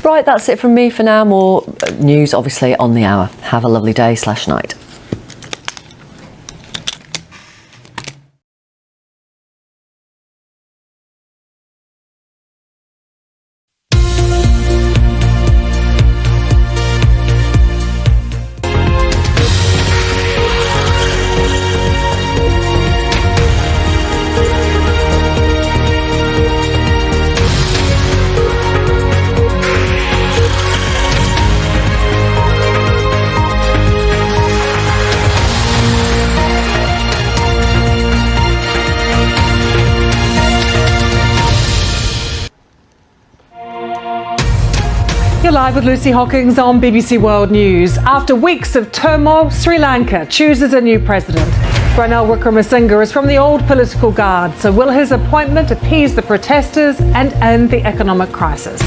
Right, that's it from me for now. More news, obviously, on the hour. Have a lovely day/night. You're live with Lucy Hockings on BBC World News. After weeks of turmoil, Sri Lanka chooses a new president. Ranil Wickremesinghe is from the old political guard, so will his appointment appease the protesters and end the economic crisis?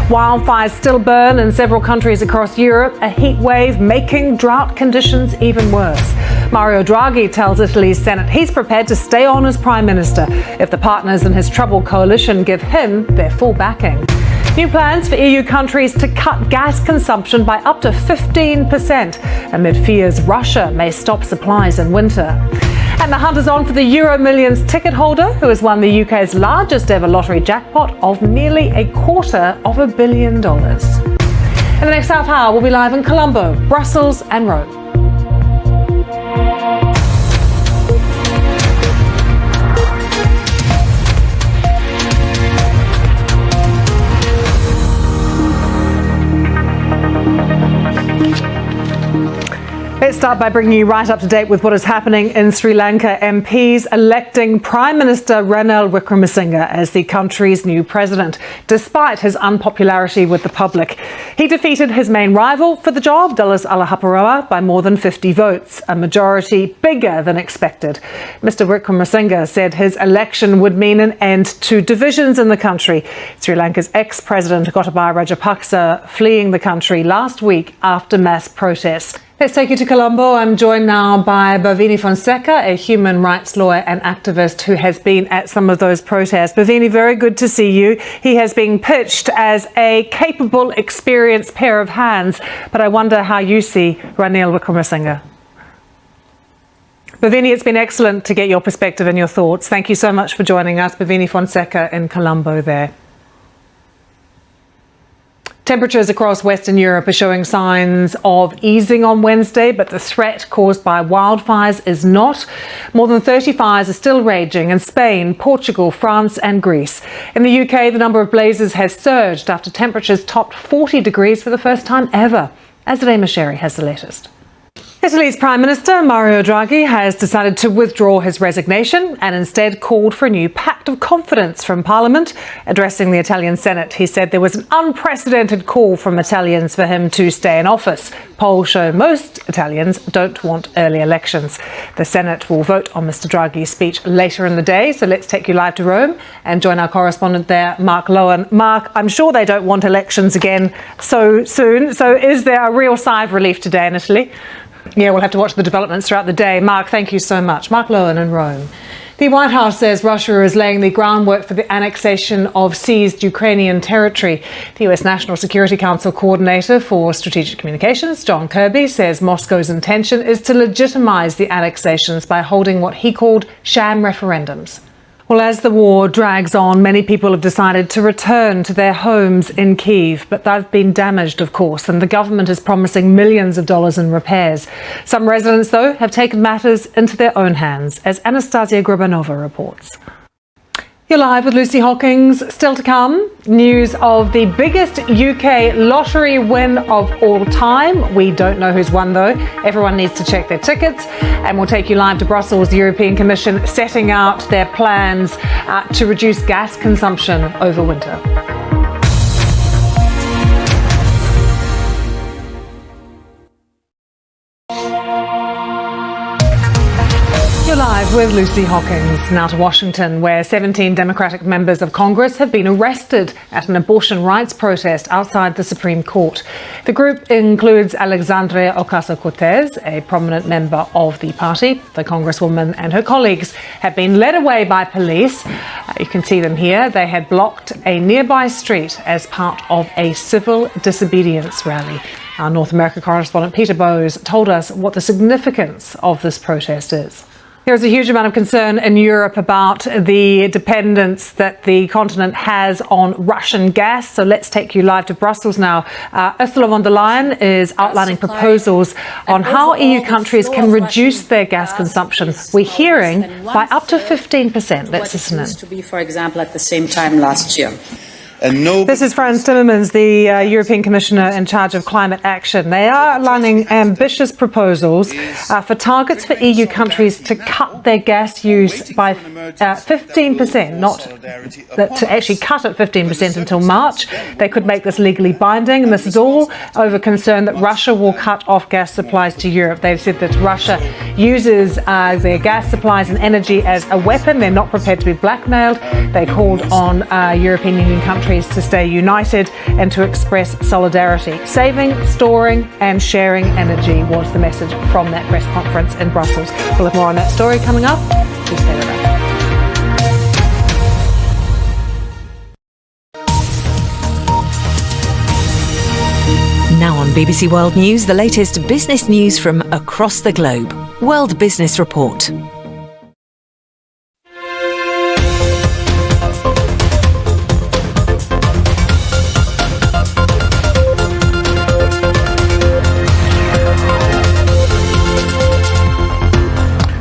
Wildfires still burn in several countries across Europe, a heat wave making drought conditions even worse. Mario Draghi tells Italy's Senate he's prepared to stay on as Prime Minister if the partners in his troubled coalition give him their full backing. New plans for EU countries to cut gas consumption by up to 15% amid fears Russia may stop supplies in winter. And the hunt is on for the Euro Millions ticket holder, who has won the UK's largest ever lottery jackpot of nearly $250 million. In the next half hour, we'll be live in Colombo, Brussels and Rome. Let's start by bringing you right up to date with what is happening in Sri Lanka. MPs electing Prime Minister Ranil Wickremesinghe as the country's new president, despite his unpopularity with the public. He defeated his main rival for the job, Dallas Alahaparoa, by more than 50 votes, a majority bigger than expected. Mr Wickremesinghe said his election would mean an end to divisions in the country. Sri Lanka's ex-president Gotabaya Rajapaksa fleeing the country last week after mass protests. Let's take you to Colombo. I'm joined now by Bhavini Fonseca, a human rights lawyer and activist who has been at some of those protests. Bhavini, very good to see you. He has been pitched as a capable, experienced pair of hands, but I wonder how you see Ranil Wickremesinghe. Bhavini, it's been excellent to get your perspective and your thoughts. Thank you so much for joining us. Bhavini Fonseca in Colombo there. Temperatures across Western Europe are showing signs of easing on Wednesday, but the threat caused by wildfires is not. More than 30 fires are still raging in Spain, Portugal, France and Greece. In the UK, the number of blazes has surged after temperatures topped 40 degrees for the first time ever. Azadeh Masheri has the latest. Italy's Prime Minister Mario Draghi has decided to withdraw his resignation and instead called for a new pact of confidence from Parliament. Addressing the Italian Senate, he said there was an unprecedented call from Italians for him to stay in office. Polls show most Italians don't want early elections. The Senate will vote on Mr Draghi's speech later in the day, so let's take you live to Rome and join our correspondent there, Mark Lowen. Mark, I'm sure they don't want elections again so soon, so is there a real sigh of relief today in Italy? Yeah, we'll have to watch the developments throughout the day. Mark, thank you so much. Mark Lowen in Rome. The White House says Russia is laying the groundwork for the annexation of seized Ukrainian territory. The US National Security Council Coordinator for Strategic Communications, John Kirby, says Moscow's intention is to legitimize the annexations by holding what he called sham referendums. Well, as the war drags on, many people have decided to return to their homes in Kyiv, but they've been damaged, of course, and the government is promising millions of dollars in repairs. Some residents, though, have taken matters into their own hands, as Anastasia Grubanova reports. You're live with Lucy Hockings. Still to come, news of the biggest UK lottery win of all time. We don't know who's won though. Everyone needs to check their tickets. And we'll take you live to Brussels, the European Commission setting out their plans to reduce gas consumption over winter. You're live Live with Lucy Hockings. Now to Washington, where 17 Democratic members of Congress have been arrested at an abortion rights protest outside the Supreme Court. The group includes Alexandria Ocasio-Cortez, a prominent member of the party. The Congresswoman and her colleagues have been led away by police. You can see them here. They had blocked a nearby street as part of a civil disobedience rally. Our North America correspondent Peter Bowes told us what the significance of this protest is. There's a huge amount of concern in Europe about the dependence that the continent has on Russian gas. So let's take you live to Brussels now. Ursula von der Leyen is outlining proposals on how EU countries can reduce their gas consumption. We're hearing by up to 15%. Let's listen in. To be, for example, at the same time last year. This is Frans Timmermans, the European Commissioner in charge of climate action. They are outlining ambitious proposals for targets for EU countries to cut their gas use by 15%, not to actually cut it 15% until March. They could make this legally binding, and this is all over concern that Russia will cut off gas supplies to Europe. They've said that Russia uses their gas supplies and energy as a weapon. They're not prepared to be blackmailed. They called on European Union countries to stay united and to express solidarity. Saving, storing and sharing energy was the message from that press conference in Brussels. We'll have more on that story coming up. Please stay with us. Now on BBC World News, the latest business news from across the globe. World Business Report.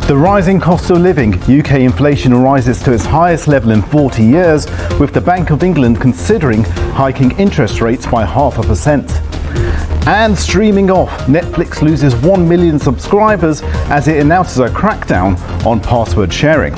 The rising cost of living. UK inflation rises to its highest level in 40 years, with the Bank of England considering hiking interest rates by 0.5%. And streaming off, Netflix loses 1 million subscribers as it announces a crackdown on password sharing.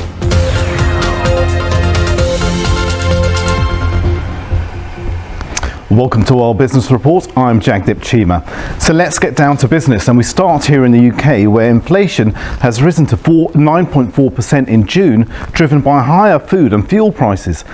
Welcome to our business report. I'm Jagdeep Chima. So let's get down to business, and we start here in the UK, where inflation has risen to 9.4% in June, driven by higher food and fuel prices.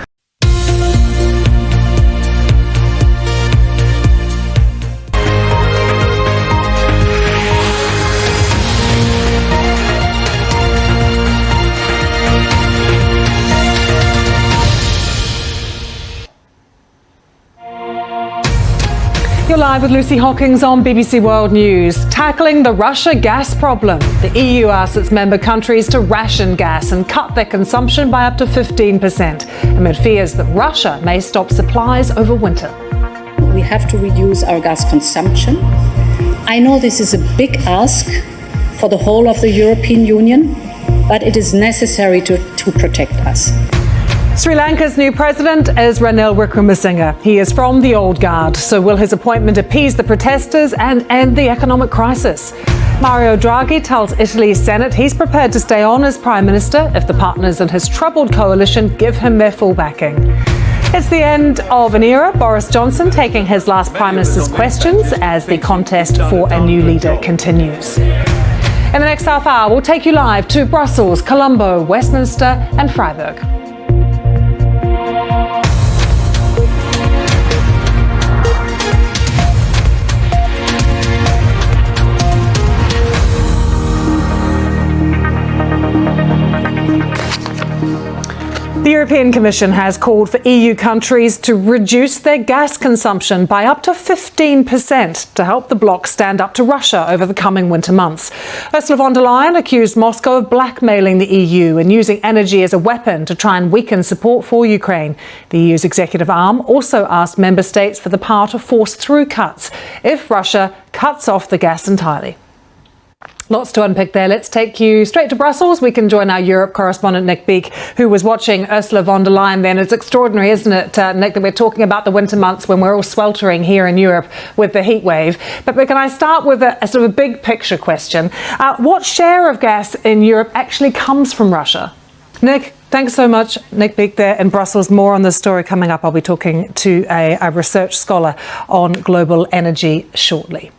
You're live with Lucy Hockings on BBC World News. Tackling the Russia gas problem. The EU asks its member countries to ration gas and cut their consumption by up to 15%, amid fears that Russia may stop supplies over winter. We have to reduce our gas consumption. I know this is a big ask for the whole of the European Union, but it is necessary to protect us. Sri Lanka's new president is Ranil Wickremesinghe. He is from the old guard, so will his appointment appease the protesters and end the economic crisis? Mario Draghi tells Italy's Senate he's prepared to stay on as Prime Minister if the partners in his troubled coalition give him their full backing. It's the end of an era, Boris Johnson taking his last Prime Minister's questions as the contest for a new leader continues. In the next half hour, we'll take you live to Brussels, Colombo, Westminster and Freiburg. The European Commission has called for EU countries to reduce their gas consumption by up to 15% to help the bloc stand up to Russia over the coming winter months. Ursula von der Leyen accused Moscow of blackmailing the EU and using energy as a weapon to try and weaken support for Ukraine. The EU's executive arm also asked member states for the power to force through cuts if Russia cuts off the gas entirely. Lots to unpick there. Let's take you straight to Brussels. We can join our Europe correspondent, Nick Beek, who was watching Ursula von der Leyen then. It's extraordinary, isn't it, Nick, that we're talking about the winter months when we're all sweltering here in Europe with the heat wave. But can I start with a sort of a big picture question? What share of gas in Europe actually comes from Russia? Nick, thanks so much. Nick Beek there in Brussels. More on this story coming up. I'll be talking to a research scholar on global energy shortly.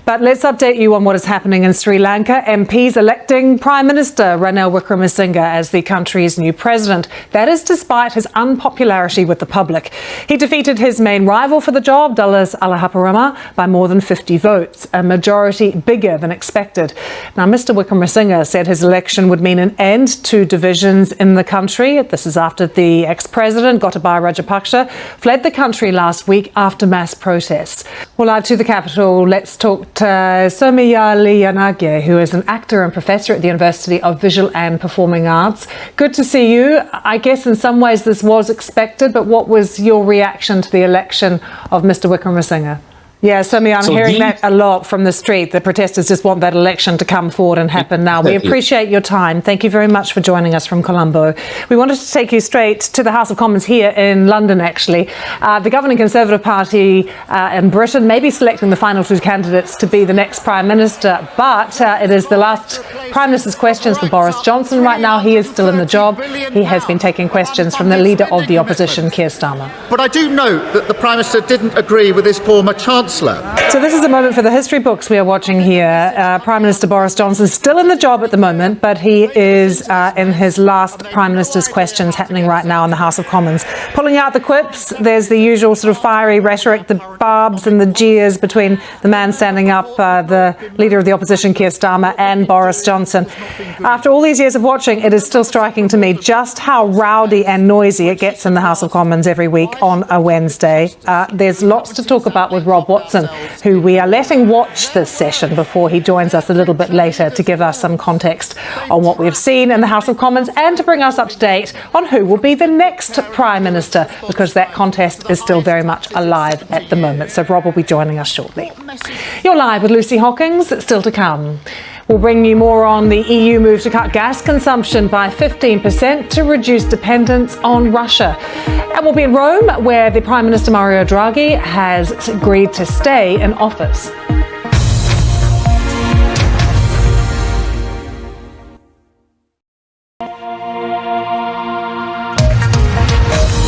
But let's update you on what is happening in Sri Lanka. MPs electing Prime Minister Ranil Wickremesinghe as the country's new president. That is despite his unpopularity with the public. He defeated his main rival for the job, Dulles Alahaparama, by more than 50 votes, a majority bigger than expected. Now, Mr. Wickremesinghe said his election would mean an end to divisions in the country. This is after the ex-president, Gotabaya Rajapaksa, fled the country last week after mass protests. Well, live to the capital, let's talk to Soumya Liyanage, who is an actor and professor at the University of Visual and Performing Arts. Good to see you. I guess in some ways this was expected, but what was your reaction to the election of Mr. Wickremesinghe? Yeah, Soumya, I'm hearing that a lot from the street. The protesters just want that election to come forward and happen now. We appreciate your time. Thank you very much for joining us from Colombo. We wanted to take you straight to the House of Commons here in London, actually. The governing Conservative Party in Britain may be selecting the final two candidates to be the next Prime Minister, but it is the last Prime Minister's questions for Boris Johnson. Right now, he is still in the job. He has been taking questions from the leader of the opposition, Keir Starmer. But I do note that the Prime Minister didn't agree with his former Chancellor. So this is a moment for the history books we are watching here. Prime Minister Boris Johnson is still in the job at the moment, but he is in his last Prime Minister's questions happening right now in the House of Commons. Pulling out the quips, there's the usual sort of fiery rhetoric, the barbs and the jeers between the man standing up, the leader of the opposition, Keir Starmer, and Boris Johnson. After all these years of watching, it is still striking to me just how rowdy and noisy it gets in the House of Commons every week on a Wednesday. There's lots to talk about with Rob Watson, who we are letting watch this session before he joins us a little bit later to give us some context on what we've seen in the House of Commons and to bring us up to date on who will be the next Prime Minister, because that contest is still very much alive at the moment. So Rob will be joining us shortly. You're live with Lucy Hockings, still to come. We'll bring you more on the EU move to cut gas consumption by 15% to reduce dependence on Russia. And we'll be in Rome, where the Prime Minister Mario Draghi has agreed to stay in office.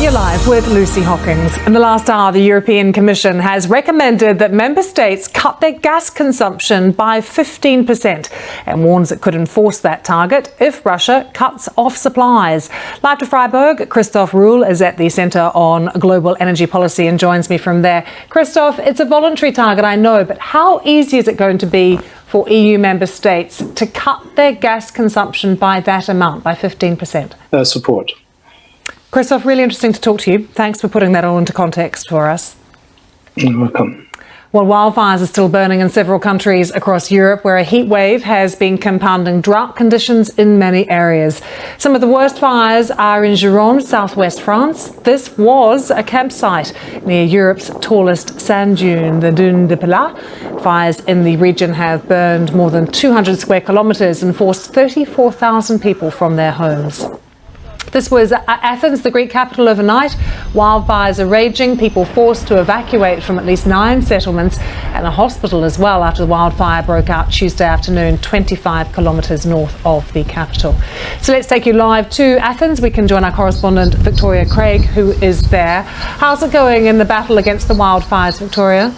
You're live with Lucy Hockings. In the last hour, the European Commission has recommended that member states cut their gas consumption by 15% and warns it could enforce that target if Russia cuts off supplies. Live to Freiburg, Christoph Ruhl is at the Centre on Global Energy Policy and joins me from there. Christoph, it's a voluntary target, I know, but how easy is it going to be for EU member states to cut their gas consumption by that amount, by 15%? Support. Christoph, really interesting to talk to you. Thanks for putting that all into context for us. You're welcome. Well, wildfires are still burning in several countries across Europe, where a heat wave has been compounding drought conditions in many areas. Some of the worst fires are in Gironde, southwest France. This was a campsite near Europe's tallest sand dune, the Dune de Pilat. Fires in the region have burned more than 200 square kilometres and forced 34,000 people from their homes. This was Athens, the Greek capital, overnight. Wildfires are raging, people forced to evacuate from at least 9 settlements and a hospital as well after the wildfire broke out Tuesday afternoon, 25 kilometres north of the capital. So let's take you live to Athens. We can join our correspondent, Victoria Craig, who is there. How's it going in the battle against the wildfires, Victoria?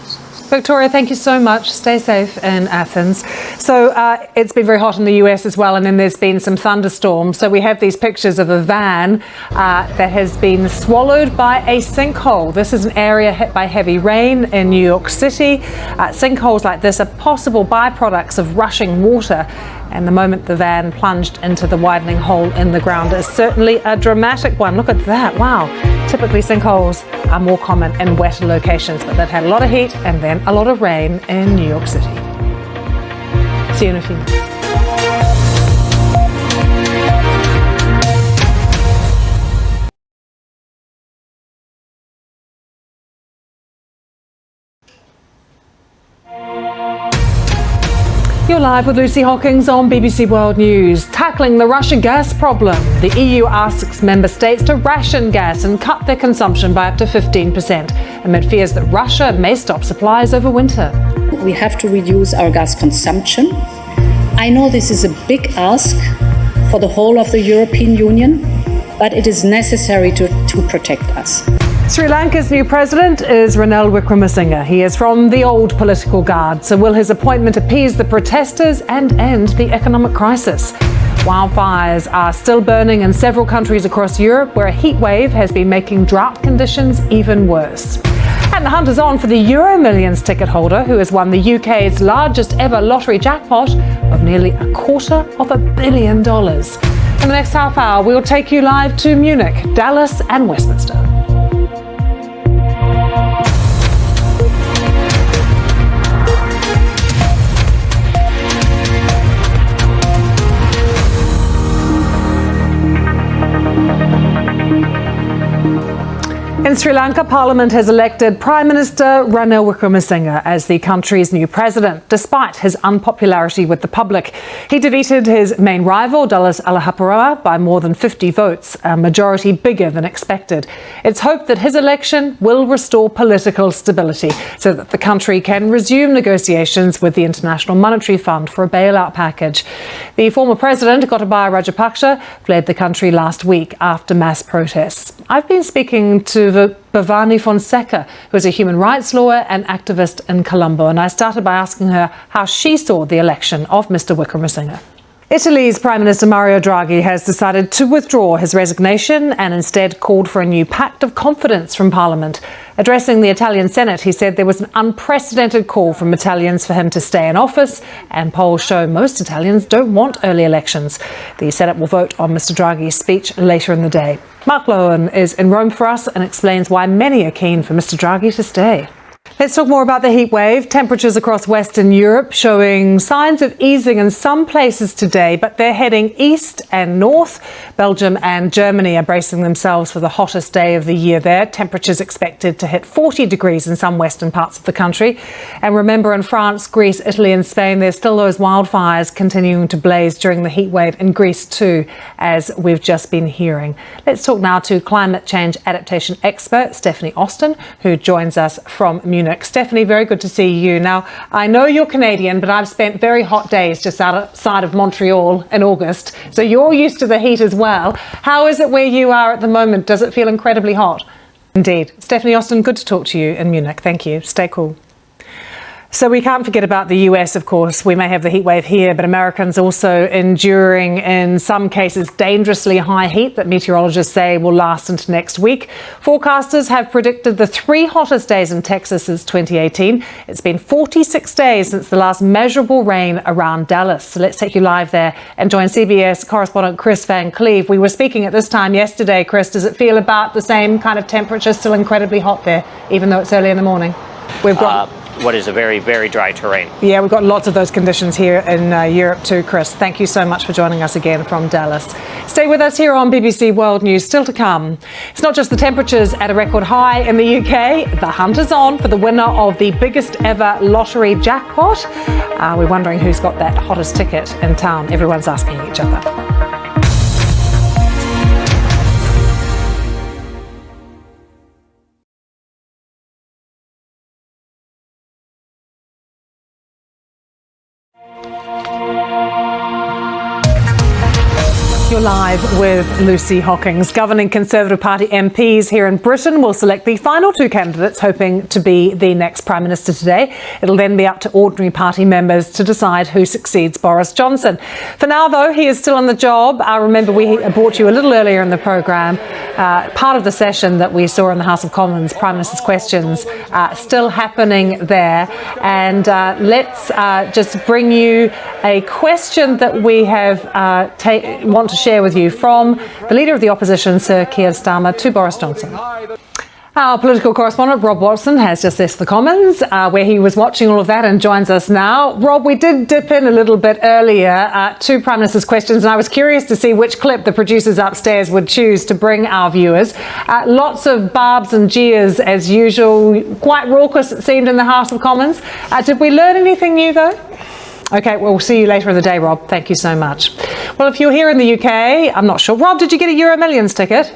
Victoria, thank you so much. Stay safe in Athens. So it's been very hot in the US as well, and then there's been some thunderstorms. So we have these pictures of a van that has been swallowed by a sinkhole. This is an area hit by heavy rain in New York City. Sinkholes like this are possible byproducts of rushing water. And the moment the van plunged into the widening hole in the ground is certainly a dramatic one. Look at that. Wow. Typically, sinkholes are more common in wetter locations, but they've had a lot of heat and then a lot of rain in New York City. See you in a few minutes. You're live with Lucy Hockings on BBC World News. Tackling the Russian gas problem, the EU asks member states to ration gas and cut their consumption by up to 15%, amid fears that Russia may stop supplies over winter. We have to reduce our gas consumption. I know this is a big ask for the whole of the European Union, but it is necessary to protect us. Sri Lanka's new president is Ranil Wickremesinghe. He is from the old political guard. So will his appointment appease the protesters and end the economic crisis? Wildfires are still burning in several countries across Europe, where a heat wave has been making drought conditions even worse. And the hunt is on for the Euro Millions ticket holder, who has won the UK's largest ever lottery jackpot of nearly $250 million. In the next half hour, we'll take you live to Munich, Dallas and Westminster. In Sri Lanka, Parliament has elected Prime Minister Ranil Wickremesinghe as the country's new president, despite his unpopularity with the public. He defeated his main rival, Dulles Alahapuroa, by more than 50 votes, a majority bigger than expected. It's hoped that his election will restore political stability so that the country can resume negotiations with the International Monetary Fund for a bailout package. The former president, Gotabaya Rajapaksa, fled the country last week after mass protests. I've been speaking to Bhavani Fonseca, who is a human rights lawyer and activist in Colombo, and I started by asking her how she saw the election of Mr. Wickremesinghe. Italy's Prime Minister Mario Draghi has decided to withdraw his resignation and instead called for a new pact of confidence from Parliament. Addressing the Italian Senate, he said there was an unprecedented call from Italians for him to stay in office, and polls show most Italians don't want early elections. The Senate will vote on Mr. Draghi's speech later in the day. Mark Lowen is in Rome for us and explains why many are keen for Mr. Draghi to stay. Let's talk more about the heat wave. Temperatures across Western Europe showing signs of easing in some places today, but they're heading east and north. Belgium and Germany are bracing themselves for the hottest day of the year there. Temperatures expected to hit 40 degrees in some western parts of the country. And remember, in France, Greece, Italy and Spain, there's still those wildfires continuing to blaze during the heat wave in Greece too, as we've just been hearing. Let's talk now to climate change adaptation expert Stephanie Austin, who joins us from Munich. Stephanie, very good to see you. Now, I know you're Canadian, but I've spent very hot days just outside of Montreal in August, so you're used to the heat as well. How is it where you are at the moment? Does it feel incredibly hot? Indeed. Stephanie Austin, good to talk to you in Munich. Thank you. Stay cool. So we can't forget about the US, of course. We may have the heat wave here, but Americans also enduring, in some cases, dangerously high heat that meteorologists say will last into next week. Forecasters have predicted the 3 hottest days in Texas since 2018. It's been 46 days since the last measurable rain around Dallas. So let's take you live there and join CBS correspondent Chris Van Cleve. We were speaking at this time yesterday. Chris, does it feel about the same kind of temperature, still incredibly hot there, even though it's early in the morning? We've got what is a very, very dry terrain. Yeah, we've got lots of those conditions here in Europe too, Chris. Thank you so much for joining us again from Dallas. Stay with us here on BBC World News. Still to come. It's not just the temperatures at a record high in the UK. The hunt is on for the winner of the biggest ever lottery jackpot. We're wondering who's got that hottest ticket in town. Everyone's asking each other. You're live with Lucy Hockings. Governing Conservative Party MPs here in Britain will select the final 2 candidates hoping to be the next Prime Minister today. It'll then be up to ordinary party members to decide who succeeds Boris Johnson. For now, though, he is still on the job. I remember we brought you a little earlier in the programme part of the session that we saw in the House of Commons, Prime Minister's Questions, still happening there. And let's just bring you a question that we have want to share with you from the Leader of the Opposition, Sir Keir Starmer, to Boris Johnson. Our political correspondent, Rob Watson, has just left the Commons, where he was watching all of that and joins us now. Rob, we did dip in a little bit earlier to Prime Minister's Questions, and I was curious to see which clip the producers upstairs would choose to bring our viewers. Lots of barbs and jeers, as usual. Quite raucous, it seemed, in the House of Commons. Did we learn anything new, though? OK, well, we'll see you later in the day, Rob. Thank you so much. Well, if you're here in the UK, I'm not sure. Rob, did you get a Euro Millions ticket?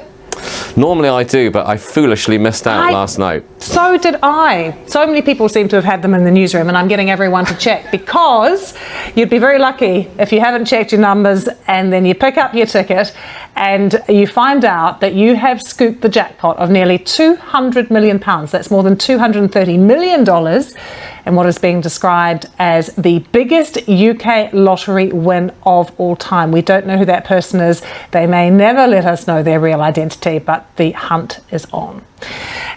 Normally I do, but I foolishly missed out last night. So did I. So many people seem to have had them in the newsroom, and I'm getting everyone to check, because you'd be very lucky if you haven't checked your numbers and then you pick up your ticket and you find out that you have scooped the jackpot of nearly £200 million. That's more than $230 million, and what is being described as the biggest UK lottery win of all time. We don't know who that person is. They may never let us know their real identity, but the hunt is on.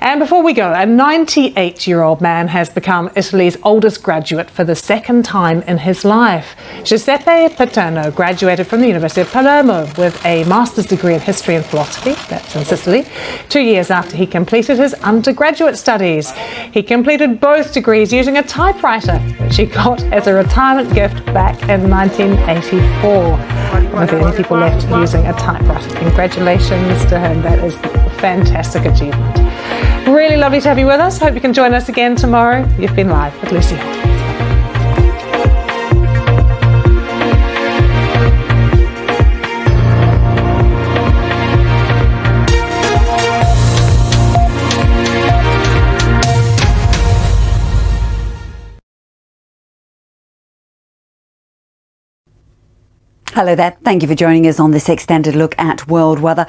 And before we go, a 98-year-old man has become Italy's oldest graduate for the second time in his life. Giuseppe Paterno graduated from the University of Palermo with a master's degree in history and philosophy, that's in Sicily, 2 years after he completed his undergraduate studies. He completed both degrees using a typewriter, which he got as a retirement gift back in 1984. One of the only people left using a typewriter. Congratulations to him. That is a fantastic achievement. Really lovely to have you with us. Hope you can join us again tomorrow. You've been live with Lucy Hockings. Hello there. Thank you for joining us on this extended look at world weather.